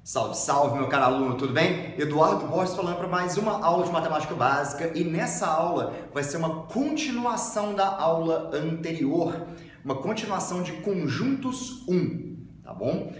Salve, salve, meu caro aluno, tudo bem? Eduardo Borges falando para mais uma aula de matemática básica e nessa aula vai ser uma continuação da aula anterior, uma continuação de conjuntos 1, tá bom?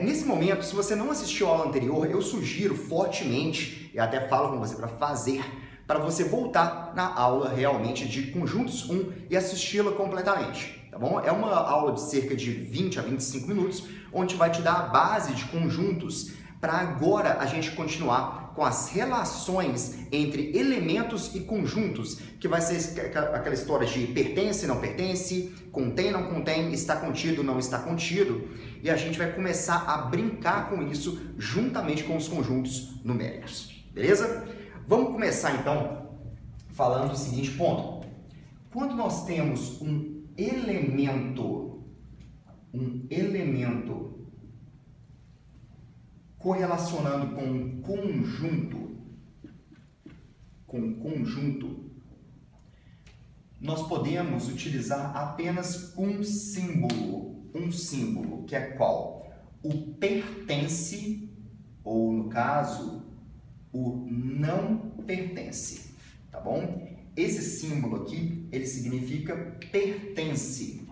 Nesse momento, se você não assistiu a aula anterior, eu sugiro fortemente, e até falo com você para fazer, para você voltar na aula realmente de conjuntos 1 e assisti-la completamente, tá bom? É uma aula de cerca de 20 a 25 minutos, onde vai te dar a base de conjuntos para agora a gente continuar com as relações entre elementos e conjuntos, que vai ser aquela história de pertence, não pertence, contém, não contém, está contido, não está contido, e a gente vai começar a brincar com isso juntamente com os conjuntos numéricos, beleza? Vamos começar então falando do seguinte ponto. Quando nós temos um elemento correlacionando com um conjunto, nós podemos utilizar apenas um símbolo, que é qual? O pertence, ou no caso, o não pertence, tá bom? Esse símbolo aqui, ele significa pertence.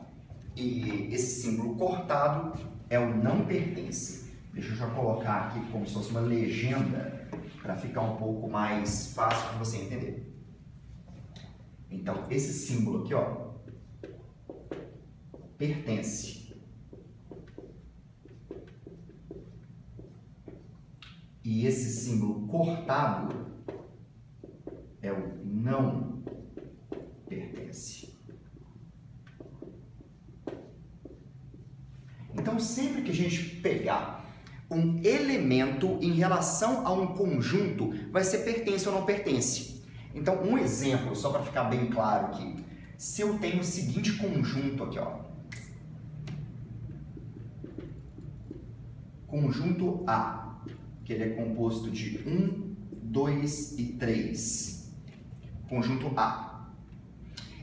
E esse símbolo cortado é o não pertence. Deixa eu já colocar aqui como se fosse uma legenda para ficar um pouco mais fácil para você entender. Então, esse símbolo aqui, ó, pertence. E esse símbolo cortado é o não pertence. Então, sempre que a gente pegar um elemento em relação a um conjunto, vai ser pertence ou não pertence. Então, um exemplo, só para ficar bem claro aqui. Se eu tenho o seguinte conjunto aqui, ó. Conjunto A, que ele é composto de 1, 2 e 3. Conjunto A.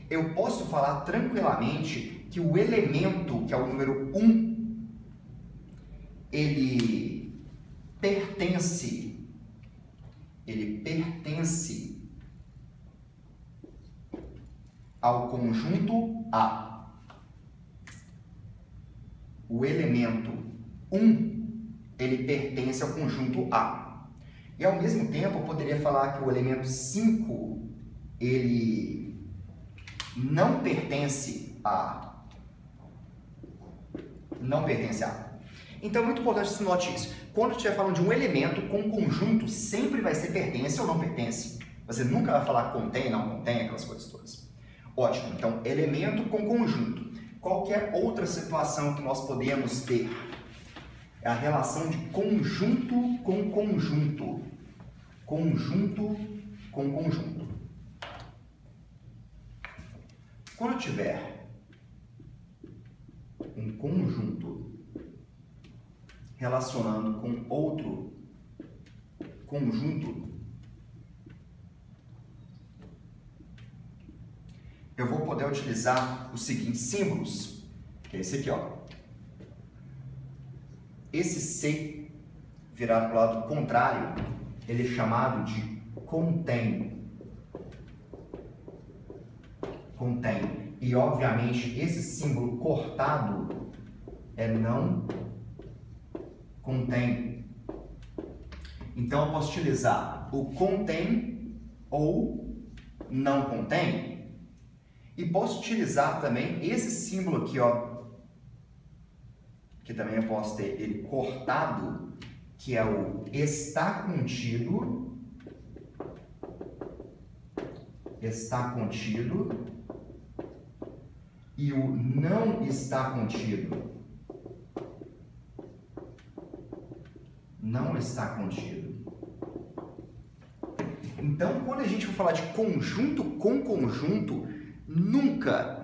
Eu posso falar tranquilamente que o elemento, que é o número 1, ele pertence ao conjunto A. O elemento 1, ele pertence ao conjunto A. E ao mesmo tempo, eu poderia falar que o elemento 5, ele não pertence a. Então é muito importante que você note isso. Quando estiver falando de um elemento com conjunto, sempre vai ser pertence ou não pertence. Você nunca vai falar contém, não contém, aquelas coisas todas. Ótimo, então elemento com conjunto. Qualquer outra situação que nós podemos ter é a relação de conjunto com conjunto. Conjunto com conjunto. Quando eu tiver um conjunto relacionando com outro conjunto, eu vou poder utilizar os seguintes símbolos, que é esse aqui, ó. Esse C virado para o lado contrário, ele é chamado de contém. Contém. E, obviamente, esse símbolo cortado é não contém. Então, eu posso utilizar o contém ou não contém. E posso utilizar também esse símbolo aqui, ó, que também eu posso ter ele cortado, que é o está contido, e o não está contido. Não está contido. Então, quando a gente for falar de conjunto com conjunto, nunca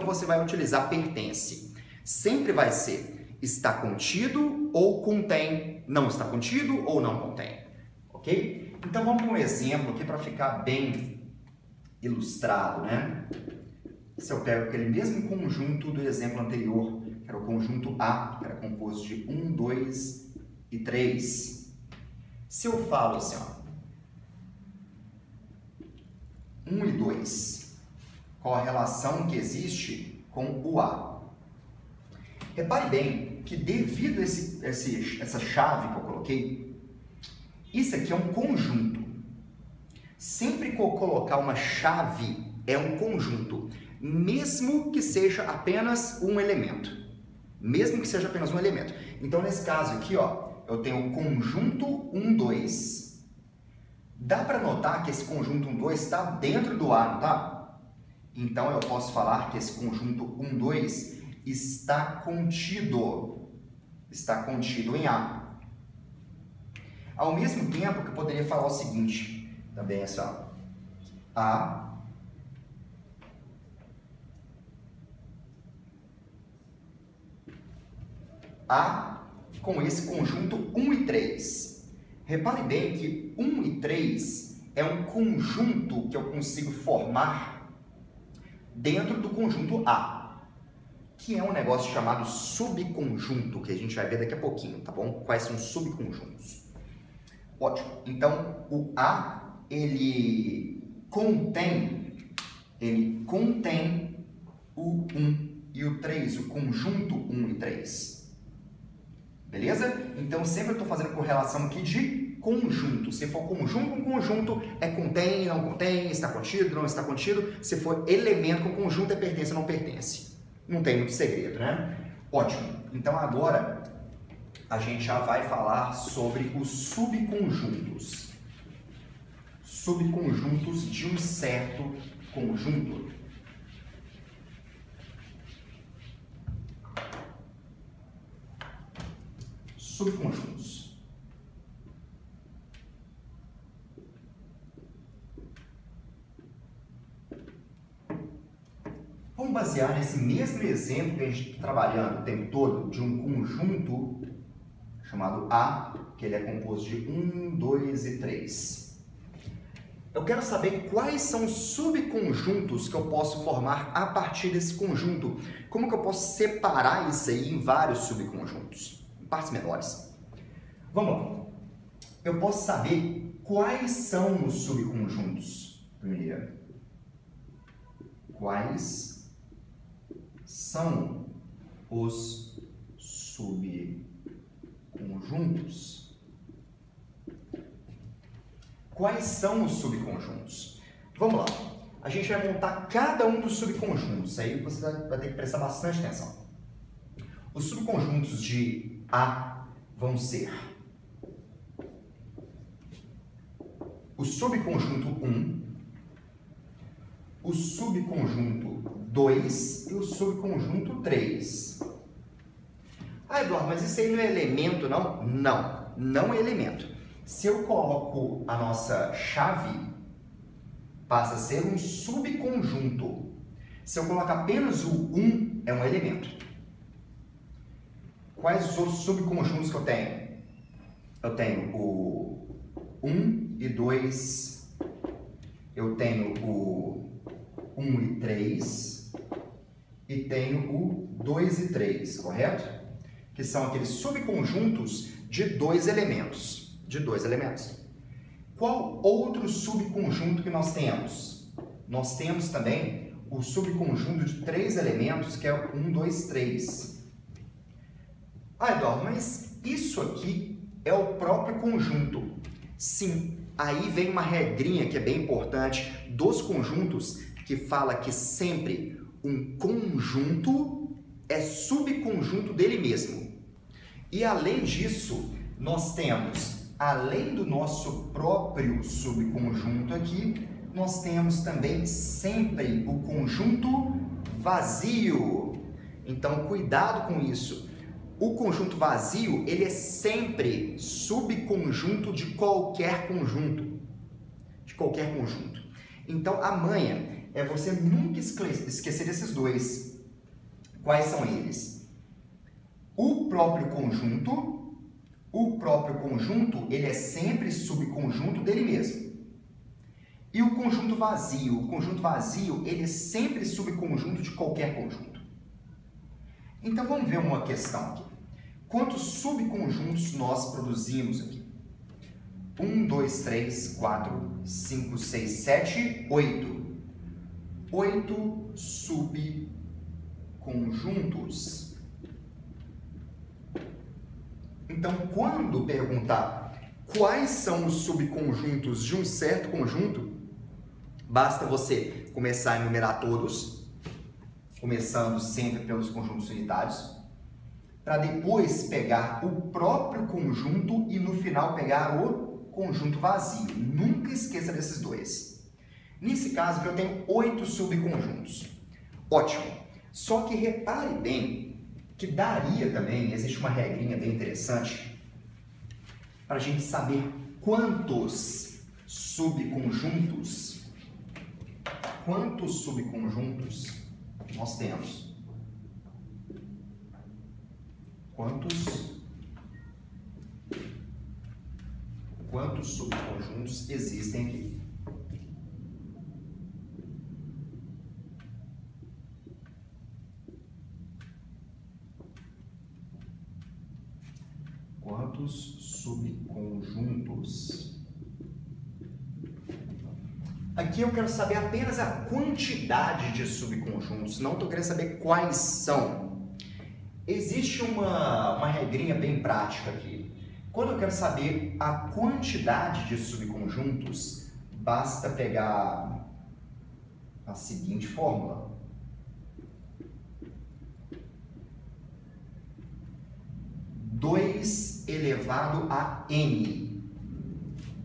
você vai utilizar pertence. Sempre vai ser está contido ou contém, não está contido ou não contém. Ok? Então, vamos para um exemplo aqui para ficar bem ilustrado, né? Se eu pego aquele mesmo conjunto do exemplo anterior, que era o conjunto A, que era composto de 1, 2 e 3, se eu falo assim, ó, 1 e 2, qual a relação que existe com o A? Repare bem que devido a essa chave que eu coloquei, isso aqui é um conjunto. Sempre que eu colocar uma chave, é um conjunto, mesmo que seja apenas um elemento. Mesmo que seja apenas um elemento. Então, nesse caso aqui, ó, eu tenho o conjunto 1, 2. Dá para notar que esse conjunto 1, 2 está dentro do A, não tá? Então, eu posso falar que esse conjunto 1, 2 está contido em A. Ao mesmo tempo que eu poderia falar o seguinte, também é só A com esse conjunto 1 e 3. Repare bem que 1 e 3 é um conjunto que eu consigo formar dentro do conjunto A, que é um negócio chamado subconjunto, que a gente vai ver daqui a pouquinho, tá bom? Quais são os subconjuntos. Ótimo. Então, o A, ele contém o 1 e o 3, o conjunto 1 e 3. Beleza? Então, sempre eu estou fazendo correlação aqui de conjunto. Se for conjunto com conjunto, é contém, não contém, está contido, não está contido. Se for elemento com conjunto, é pertence, não pertence. Não tem muito segredo, né? Ótimo. Então, agora, a gente já vai falar sobre os subconjuntos. Subconjuntos de um certo conjunto. Subconjuntos. Vamos basear nesse mesmo exemplo que a gente está trabalhando o tempo todo de um conjunto chamado A, que ele é composto de 1, 2 e 3. Eu quero saber quais são os subconjuntos que eu posso formar a partir desse conjunto. Como que eu posso separar isso aí em vários subconjuntos? Partes menores. Vamos lá. Eu posso saber quais são os subconjuntos. Primeiro, quais são os subconjuntos? Quais são os subconjuntos? Vamos lá. A gente vai montar cada um dos subconjuntos. Aí você vai ter que prestar bastante atenção. Os subconjuntos de A vão ser o subconjunto 1, o subconjunto 2 e o subconjunto 3. Ah, Eduardo, mas isso aí não é elemento, não? Não, não é elemento. Se eu coloco a nossa chave, passa a ser um subconjunto. Se eu colocar apenas o 1, é um elemento. Quais os outros subconjuntos que eu tenho? Eu tenho o 1 e 2, eu tenho o 1 e 3 e tenho o 2 e 3, correto? Que são aqueles subconjuntos de dois elementos. Qual outro subconjunto que nós temos? Nós temos também o subconjunto de 3 elementos, que é o 1, 2, 3. Ah, Eduardo, mas isso aqui é o próprio conjunto. Sim, aí vem uma regrinha que é bem importante dos conjuntos, que fala que sempre um conjunto é subconjunto dele mesmo. E além disso, nós temos, além do nosso próprio subconjunto aqui, nós temos também sempre o conjunto vazio. Então, cuidado com isso. O conjunto vazio, ele é sempre subconjunto de qualquer conjunto. Então, a manha é você nunca esquecer desses dois. Quais são eles? O próprio conjunto, ele é sempre subconjunto dele mesmo. E o conjunto vazio, ele é sempre subconjunto de qualquer conjunto. Então, vamos ver uma questão aqui. quantos subconjuntos nós produzimos aqui? 1, 2, 3, 4, 5, 6, 7, 8. 8 subconjuntos. Então, quando perguntar quais são os subconjuntos de um certo conjunto, basta você começar a enumerar todos, começando sempre pelos conjuntos unitários, para depois pegar o próprio conjunto e no final pegar o conjunto vazio. Nunca esqueça desses dois. Nesse caso, eu tenho 8 subconjuntos. Ótimo. Só que repare bem que daria também, existe uma regrinha bem interessante, para a gente saber quantos subconjuntos nós temos. Quantos subconjuntos existem aqui? Quantos subconjuntos? Aqui eu quero saber apenas a quantidade de subconjuntos, não estou querendo saber quais são. Existe uma regrinha bem prática aqui. Quando eu quero saber a quantidade de subconjuntos, basta pegar a seguinte fórmula. 2 elevado a n.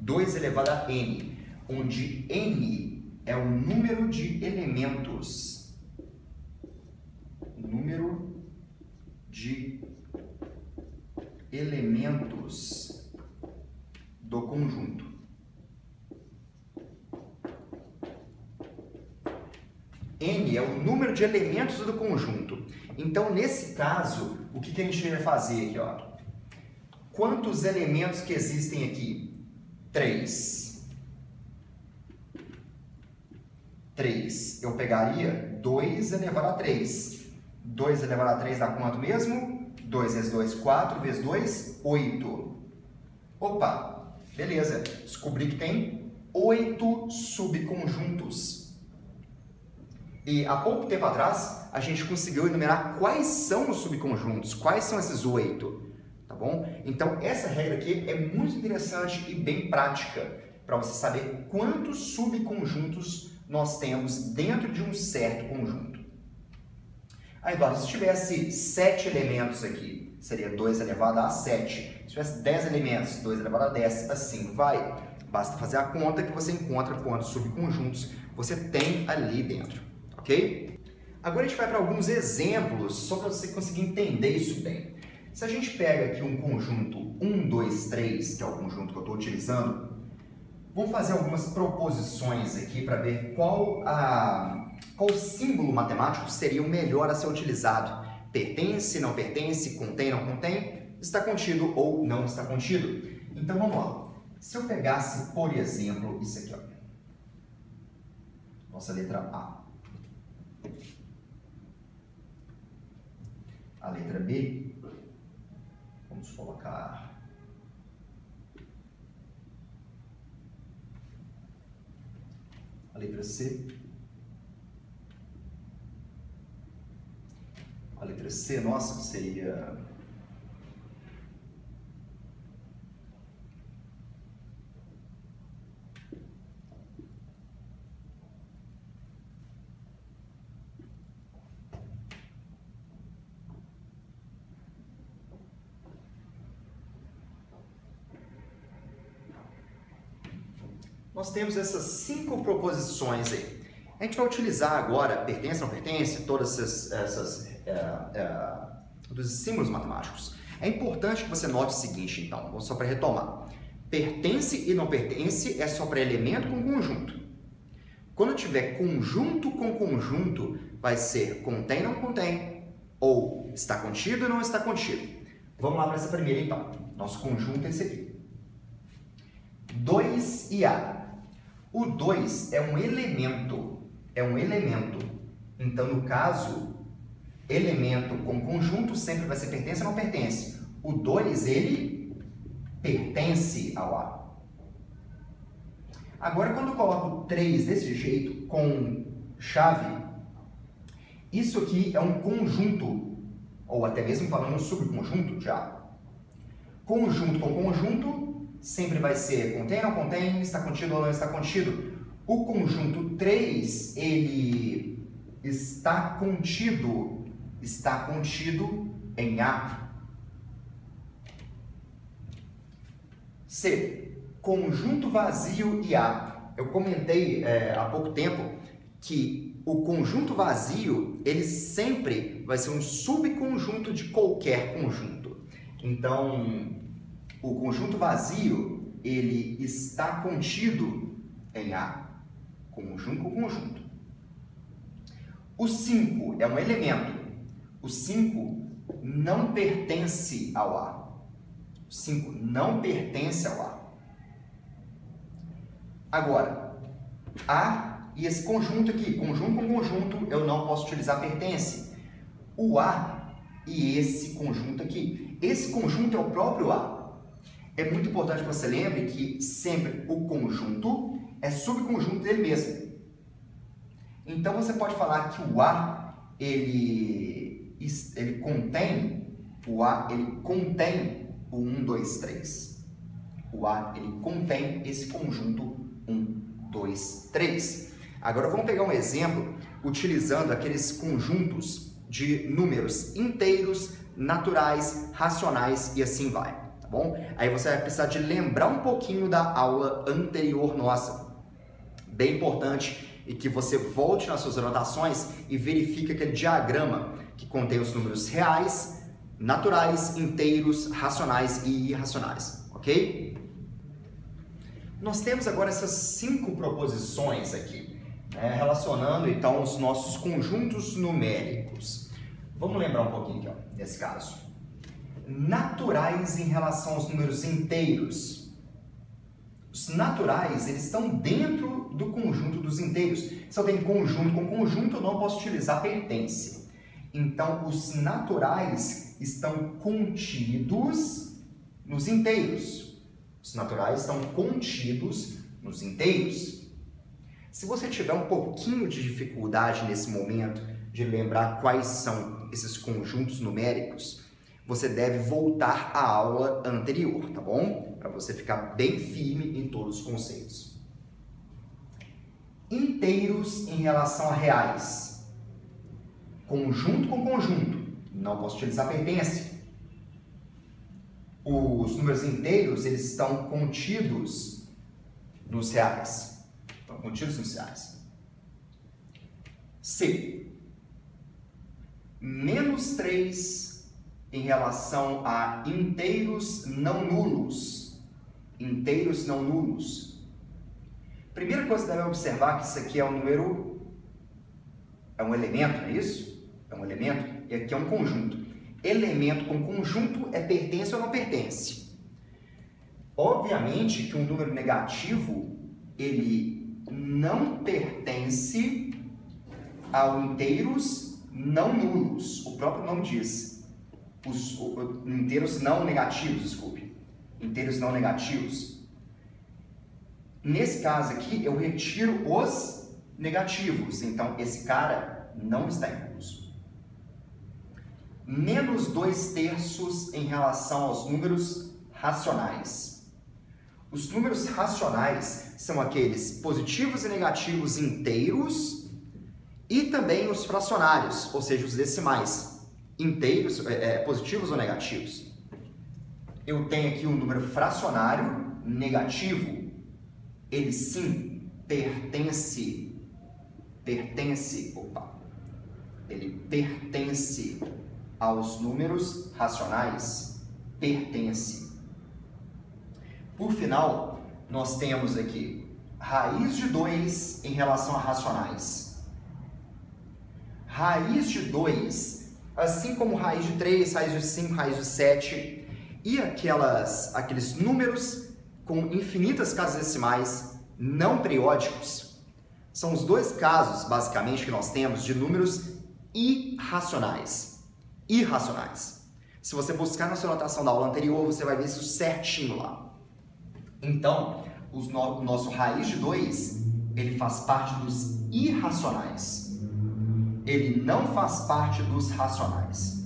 2 elevado a n, onde n é o número de elementos. Número de elementos do conjunto. N é o número de elementos do conjunto. Então, nesse caso, o que a gente vai fazer aqui, ó? Quantos elementos que existem aqui? 3. 3. Eu pegaria 2 elevado a 3. 2 elevado a 3 dá quanto mesmo? 2 vezes 2, 4 vezes 2, 8. Opa, beleza. Descobri que tem 8 subconjuntos. E há pouco tempo atrás, a gente conseguiu enumerar quais são os subconjuntos, quais são esses 8, tá bom? Então, essa regra aqui é muito interessante e bem prática para você saber quantos subconjuntos nós temos dentro de um certo conjunto. Aí, Eduardo, se tivesse 7 elementos aqui, seria 2 elevado a 7. Se tivesse 10 elementos, 2 elevado a 10, assim vai. Basta fazer a conta que você encontra quantos subconjuntos você tem ali dentro. Ok? Agora a gente vai para alguns exemplos, só para você conseguir entender isso bem. Se a gente pega aqui um conjunto 1, 2, 3, que é o conjunto que eu estou utilizando, vamos fazer algumas proposições aqui para ver qual símbolo matemático seria o melhor a ser utilizado. Pertence, não pertence, contém, não contém, está contido ou não está contido. Então vamos lá. Se eu pegasse, por exemplo, isso aqui, ó. Nossa letra A. A letra B, vamos colocar a letra C. A letra C, nossa, seria... Nós temos essas 5 proposições aí. A gente vai utilizar agora pertence, não pertence, todos dos símbolos matemáticos. É importante que você note o seguinte, então, só para retomar. Pertence e não pertence é só para elemento com conjunto. Quando tiver conjunto com conjunto, vai ser contém, não contém, ou está contido ou não está contido. Vamos lá para essa primeira, então. Nosso conjunto é esse aqui. 2 e A. O 2 é um elemento. Então, no caso, elemento com conjunto sempre vai ser pertence ou não pertence. O 2, ele pertence ao A. Agora, quando eu coloco 3 desse jeito, com chave, isso aqui é um conjunto, ou até mesmo falando um subconjunto de A. Conjunto com conjunto sempre vai ser contém ou não contém, está contido ou não está contido. O conjunto 3, ele está contido em A. C. Conjunto vazio e A. Eu comentei há pouco tempo que o conjunto vazio, ele sempre vai ser um subconjunto de qualquer conjunto. Então, o conjunto vazio, ele está contido em A. Conjunto com conjunto. O 5 é um elemento. O 5 não pertence ao A. O 5 não pertence ao A. Agora, A e esse conjunto aqui, conjunto com conjunto, eu não posso utilizar pertence. O A e esse conjunto aqui. Esse conjunto é o próprio A. É muito importante que você lembre que sempre o conjunto é subconjunto dele mesmo. Então, você pode falar que o A, ele contém o 1, 2, 3. O A, ele contém esse conjunto 1, 2, 3. Agora, vamos pegar um exemplo utilizando aqueles conjuntos de números inteiros, naturais, racionais e assim vai, tá bom? Aí você vai precisar de lembrar um pouquinho da aula anterior nossa. Bem importante e que você volte nas suas anotações e verifique aquele diagrama que contém os números reais, naturais, inteiros, racionais e irracionais, ok? Nós temos agora essas 5 proposições aqui, né, relacionando então os nossos conjuntos numéricos. Vamos lembrar um pouquinho aqui, ó, nesse caso. Naturais em relação aos números inteiros. Os naturais, eles estão dentro do conjunto dos inteiros. Se eu tenho conjunto com conjunto, eu não posso utilizar pertence. Então, os naturais estão contidos nos inteiros. Os naturais estão contidos nos inteiros. Se você tiver um pouquinho de dificuldade nesse momento de lembrar quais são esses conjuntos numéricos, você deve voltar à aula anterior, tá bom? Para você ficar bem firme em todos os conceitos. Inteiros em relação a reais. Conjunto com conjunto. Não posso utilizar pertence. Os números inteiros, eles estão contidos nos reais. Estão contidos nos reais. C. Menos 3 em relação a inteiros não nulos. Inteiros não nulos. Primeira coisa que você deve observar que isso aqui é um número, é um elemento, não é isso? É um elemento e aqui é um conjunto. Elemento com conjunto é pertence ou não pertence? Obviamente que um número negativo, ele não pertence a inteiros não nulos. O próprio nome diz. Os inteiros não negativos, desculpe. Inteiros não negativos. Nesse caso aqui, eu retiro os negativos. Então, esse cara não está incluso. Menos 2/3 em relação aos números racionais. Os números racionais são aqueles positivos e negativos inteiros e também os fracionários, ou seja, os decimais. Inteiros, positivos ou negativos. Eu tenho aqui um número fracionário negativo. Ele sim pertence. Ele pertence aos números racionais. Pertence. Por final, nós temos aqui raiz de 2 em relação a racionais. Raiz de 2, assim como raiz de 3, raiz de 5, raiz de 7, e aqueles números com infinitas casas decimais não periódicos, são os dois casos, basicamente, que nós temos de números irracionais. Irracionais. Se você buscar na sua anotação da aula anterior, você vai ver isso certinho lá. Então, o nosso raiz de 2, ele faz parte dos irracionais. Ele não faz parte dos racionais.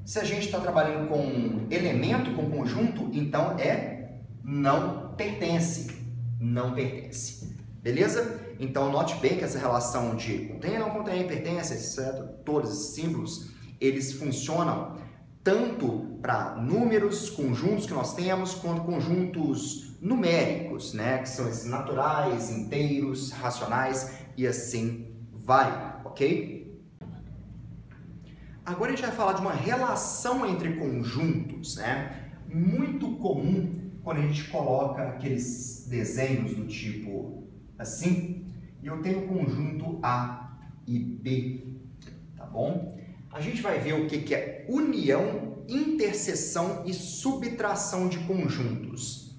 Se a gente está trabalhando com elemento, com conjunto, então não pertence. Não pertence. Beleza? Então, note bem que essa relação de contém, não contém, pertence, etc., todos esses símbolos, eles funcionam tanto para números, conjuntos que nós temos, quanto conjuntos numéricos, né? Que são esses naturais, inteiros, racionais e assim vai, ok? Agora a gente vai falar de uma relação entre conjuntos, né? Muito comum quando a gente coloca aqueles desenhos do tipo assim, e eu tenho o conjunto A e B, tá bom? A gente vai ver o que é união, interseção e subtração de conjuntos.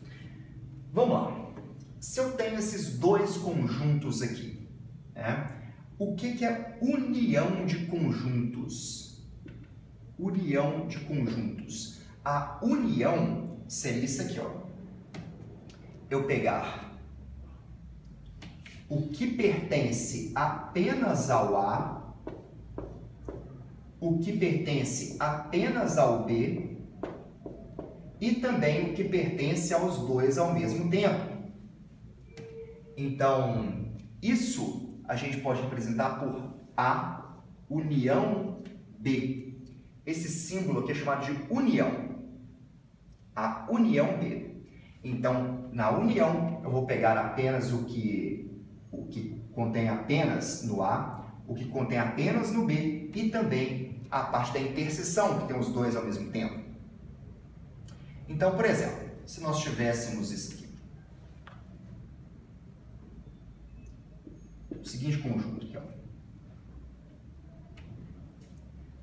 Vamos lá. Se eu tenho esses dois conjuntos aqui, né? O que é união de conjuntos? União de conjuntos. A união seria isso aqui, ó. Eu pegar o que pertence apenas ao A, o que pertence apenas ao B e também o que pertence aos dois ao mesmo tempo. Então, isso a gente pode representar por A união B. Esse símbolo aqui é chamado de união. A união B. Então, na união, eu vou pegar apenas o que contém apenas no A, o que contém apenas no B e também a parte da interseção, que tem os dois ao mesmo tempo. Então, por exemplo, se nós tivéssemos isso aqui. O seguinte conjunto aqui, ó.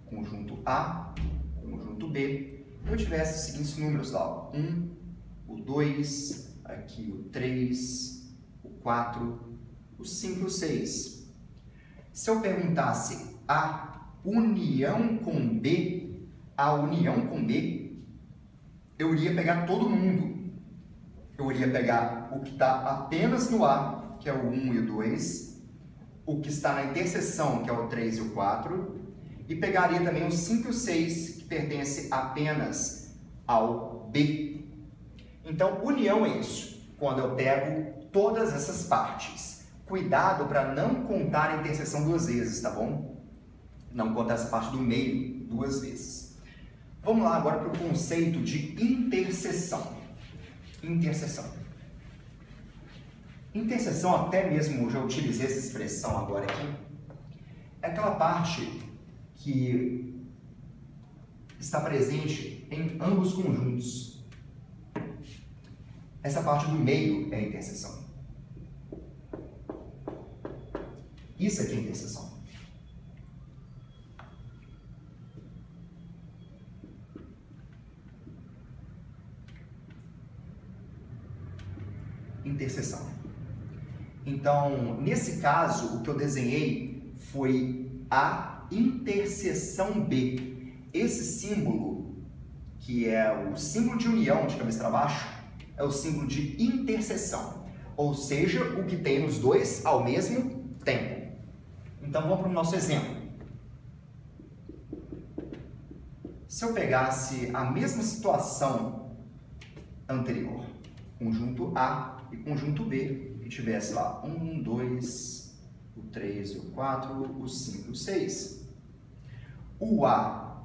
Conjunto A, conjunto B. Eu tivesse os seguintes números lá, ó. 1, o 2, aqui o 3, o 4, o 5 e o 6. Se eu perguntasse a união com B, eu iria pegar todo mundo. Eu iria pegar o que está apenas no A, que é o 1 e o 2, o que está na interseção, que é o 3 e o 4, e pegaria também o 5 e o 6, que pertence apenas ao B. Então, união é isso, quando eu pego todas essas partes. Cuidado para não contar a interseção duas vezes, tá bom? Não contar essa parte do meio duas vezes. Vamos lá agora para o conceito de interseção. Interseção, até mesmo já utilizei essa expressão agora aqui, é aquela parte que está presente em ambos os conjuntos. Essa parte do meio é a interseção. Isso aqui é interseção. Interseção. Então, nesse caso, o que eu desenhei foi a interseção B. Esse símbolo, que é o símbolo de união de cabeça para baixo, é o símbolo de interseção, ou seja, o que tem os dois ao mesmo tempo. Então, vamos para o nosso exemplo. Se eu pegasse a mesma situação anterior, conjunto A e conjunto B, e tivesse lá 1, 2, o 3 e o 4, o 5 e o 6. O A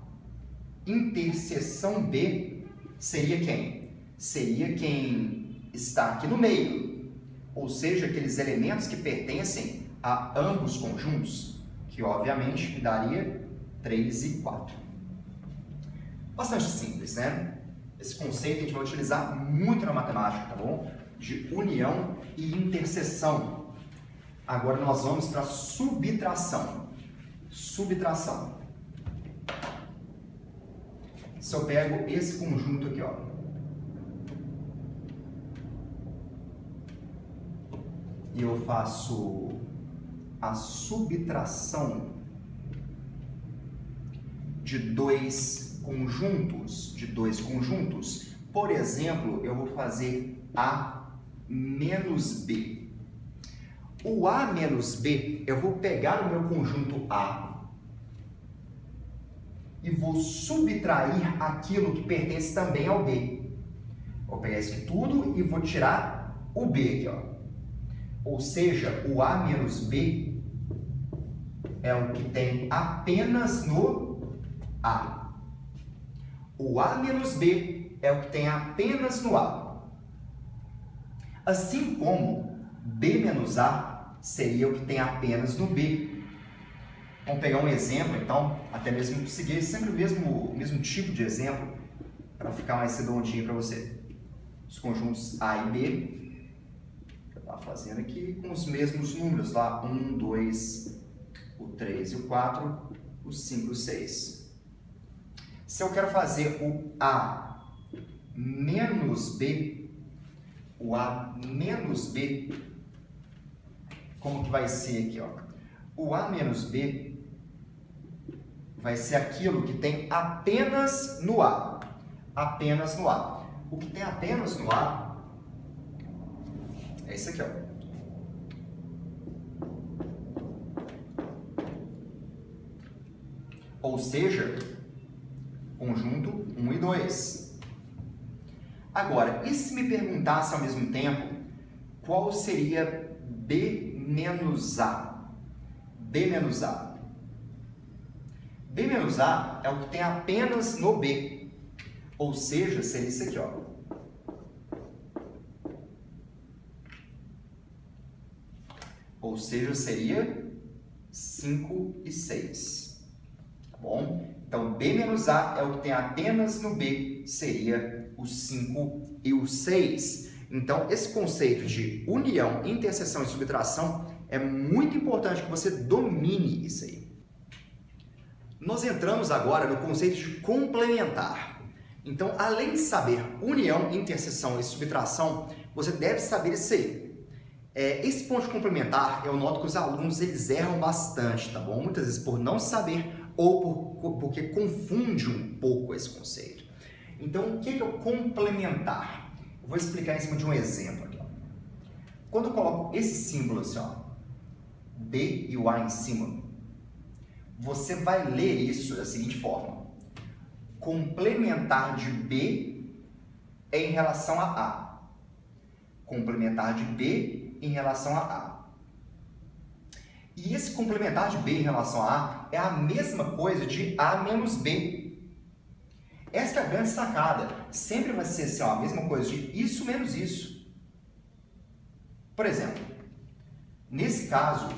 interseção B seria quem? Seria quem está aqui no meio, ou seja, aqueles elementos que pertencem a ambos conjuntos, que obviamente me daria 3 e 4. Bastante simples, né? Esse conceito a gente vai utilizar muito na matemática, tá bom? De união e interseção. Agora nós vamos para subtração. Subtração. Se eu pego esse conjunto aqui, ó, e eu faço a subtração de dois conjuntos, de dois conjuntos, por exemplo, eu vou fazer A menos B. O A menos B, eu vou pegar o meu conjunto A e vou subtrair aquilo que pertence também ao B. Vou pegar isso aqui tudo e vou tirar o B aqui, ó. Ou seja, o A menos B é o que tem apenas no A. O A menos B é o que tem apenas no A. Assim como B menos A seria o que tem apenas no B. Vamos pegar um exemplo, então, até mesmo seguir sempre o mesmo tipo de exemplo, para ficar mais redondinho para você. Os conjuntos A e B, que eu estava fazendo aqui, com os mesmos números, tá? 1, 2, o 3 e o 4, o 5 e o 6. Se eu quero fazer o A menos B, o A menos B, como que vai ser aqui, ó? O A menos B vai ser aquilo que tem apenas no A. Apenas no A. O que tem apenas no A é isso aqui, ó. Ou seja, conjunto 1 e 2. Agora, e se me perguntasse ao mesmo tempo qual seria B menos A? B menos A. B menos A é o que tem apenas no B. Ou seja, seria isso aqui, ó. Ou seja, seria 5 e 6. Tá bom? Então, B menos A é o que tem apenas no B, seria o 5 e o 6. Então, esse conceito de união, interseção e subtração é muito importante que você domine isso aí. Nós entramos agora no conceito de complementar. Então, além de saber união, interseção e subtração, você deve saber isso aí. Esse ponto de complementar, eu noto que os alunos eles erram bastante, tá bom? Muitas vezes por não saber ou porque confunde um pouco esse conceito. Então, o que é o complementar? Eu vou explicar em cima de um exemplo aqui, ó. Quando eu coloco esse símbolo assim, ó, B e o A em cima, você vai ler isso da seguinte forma: complementar de B é em relação a A. Complementar de B em relação a A. E esse complementar de B em relação a A é a mesma coisa de A menos B. Essa é a grande sacada. Sempre vai ser assim, ó, a mesma coisa de isso menos isso. Por exemplo, nesse caso,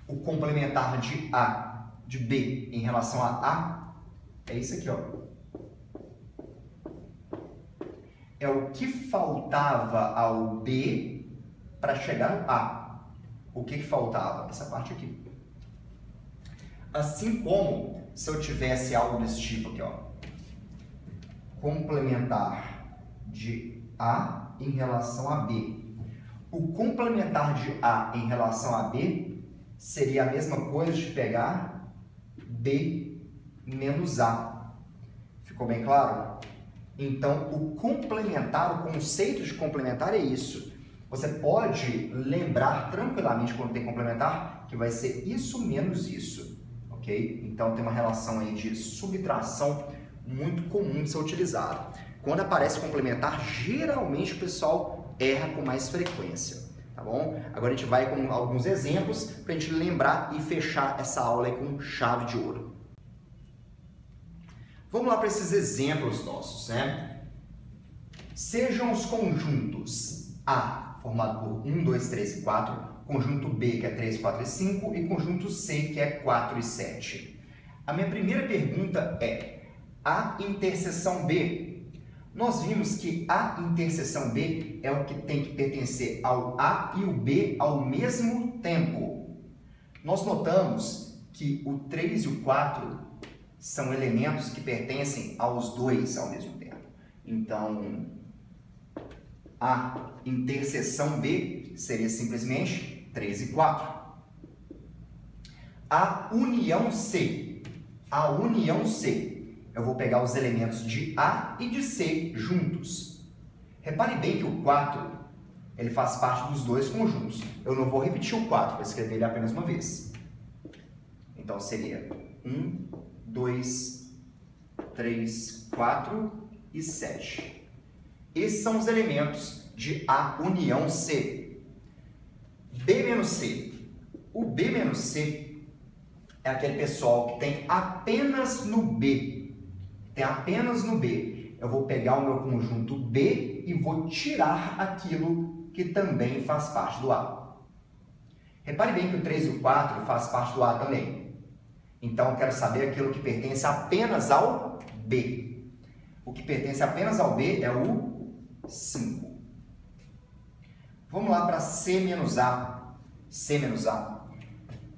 o complementar de A de B em relação a A é isso aqui, ó. É o que faltava ao B para chegar no A. O que faltava? Essa parte aqui. Assim como se eu tivesse algo desse tipo aqui, ó. Complementar de A em relação a B. O complementar de A em relação a B seria a mesma coisa de pegar B menos A. Ficou bem claro? Então, o complementar, o conceito de complementar é isso. Você pode lembrar tranquilamente quando tem complementar que vai ser isso menos isso, ok? Então, tem uma relação aí de subtração muito comum de ser utilizado. Quando aparece complementar, geralmente o pessoal erra com mais frequência. Tá bom? Agora a gente vai com alguns exemplos para a gente lembrar e fechar essa aula aí com chave de ouro. Vamos lá para esses exemplos nossos, né? Sejam os conjuntos A, formado por 1, 2, 3 e 4, conjunto B, que é 3, 4 e 5, e conjunto C, que é 4 e 7. A minha primeira pergunta é: A interseção B. Nós vimos que a interseção B é o que tem que pertencer ao A e o B ao mesmo tempo. Nós notamos que o 3 e o 4 são elementos que pertencem aos dois ao mesmo tempo. Então, a interseção B seria simplesmente 3 e 4. A união C eu vou pegar os elementos de A e de C juntos. Repare bem que o 4, ele faz parte dos dois conjuntos. Eu não vou repetir o 4, vou escrever ele apenas uma vez. Então, seria 1, 2, 3, 4 e 7. Esses são os elementos de A união C. B menos C. O B menos C é aquele pessoal que tem apenas no B. Tem apenas no B. Eu vou pegar o meu conjunto B e vou tirar aquilo que também faz parte do A. Repare bem que o 3 e o 4 faz parte do A também. Então, eu quero saber aquilo que pertence apenas ao B. O que pertence apenas ao B é o 5. Vamos lá para C menos A. C menos A.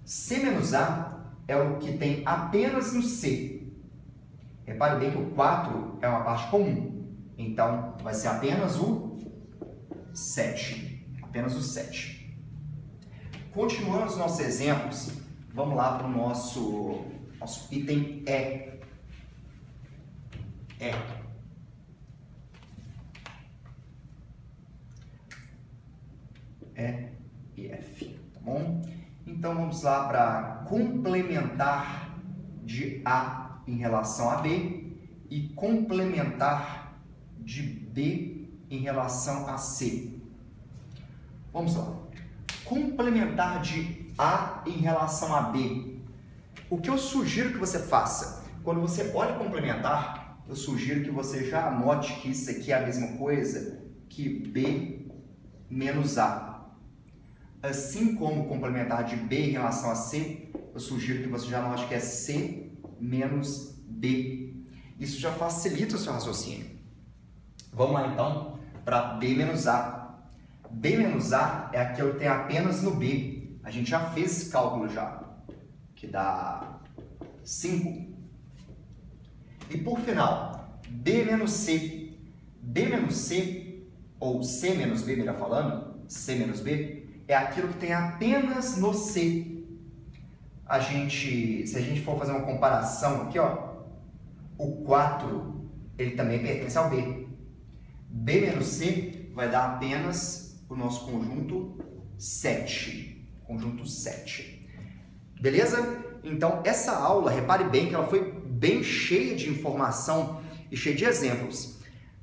C menos A é o que tem apenas no C. Repare bem que o 4 é uma parte comum. Então, vai ser apenas o 7. Apenas o 7. Continuando os nossos exemplos, vamos lá para o nosso item E. E. E e F, tá bom? Então, vamos lá para complementar de A em relação a B e complementar de B em relação a C. Vamos lá. Complementar de A em relação a B. O que eu sugiro que você faça? Quando você olha complementar, eu sugiro que você já anote que isso aqui é a mesma coisa que B menos A. Assim como complementar de B em relação a C, eu sugiro que você já anote que é C menos B. Isso já facilita o seu raciocínio. Vamos lá então para B menos A. B menos A é aquilo que tem apenas no B. A gente já fez esse cálculo já, que dá 5. E por final, B menos C. B menos C, ou C menos B, melhor falando, C menos B, é aquilo que tem apenas no C. Se a gente for fazer uma comparação aqui, ó, o 4, ele também pertence ao B. B menos C vai dar apenas o nosso conjunto 7. Conjunto 7. Beleza? Então, essa aula, repare bem que ela foi bem cheia de informação e cheia de exemplos.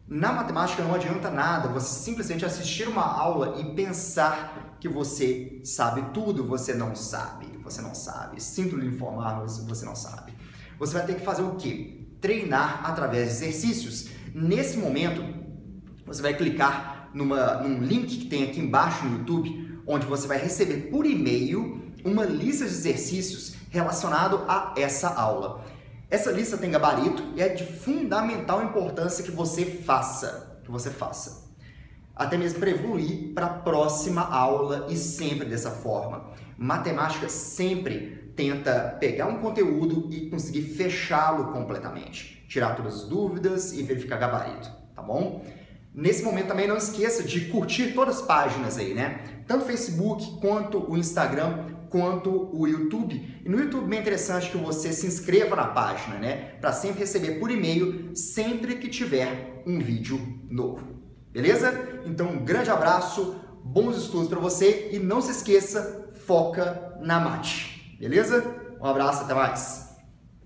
Na matemática não adianta nada você simplesmente assistir uma aula e pensar que você sabe tudo, você não sabe. Você não sabe. Sinto lhe informar, mas você não sabe. Você vai ter que fazer o quê? Treinar através de exercícios. Nesse momento, você vai clicar num link que tem aqui embaixo no YouTube, onde você vai receber por e-mail uma lista de exercícios relacionado a essa aula. Essa lista tem gabarito e é de fundamental importância que você faça. Até mesmo para evoluir para a próxima aula e sempre dessa forma. Matemática sempre tenta pegar um conteúdo e conseguir fechá-lo completamente. Tirar todas as dúvidas e verificar gabarito, tá bom? Nesse momento também não esqueça de curtir todas as páginas aí, né? Tanto o Facebook, quanto o Instagram, quanto o YouTube. E no YouTube é bem interessante que você se inscreva na página, né? Para sempre receber por e-mail sempre que tiver um vídeo novo. Beleza? Então um grande abraço, bons estudos para você e não se esqueça, foca na mate. Beleza? Um abraço, até mais!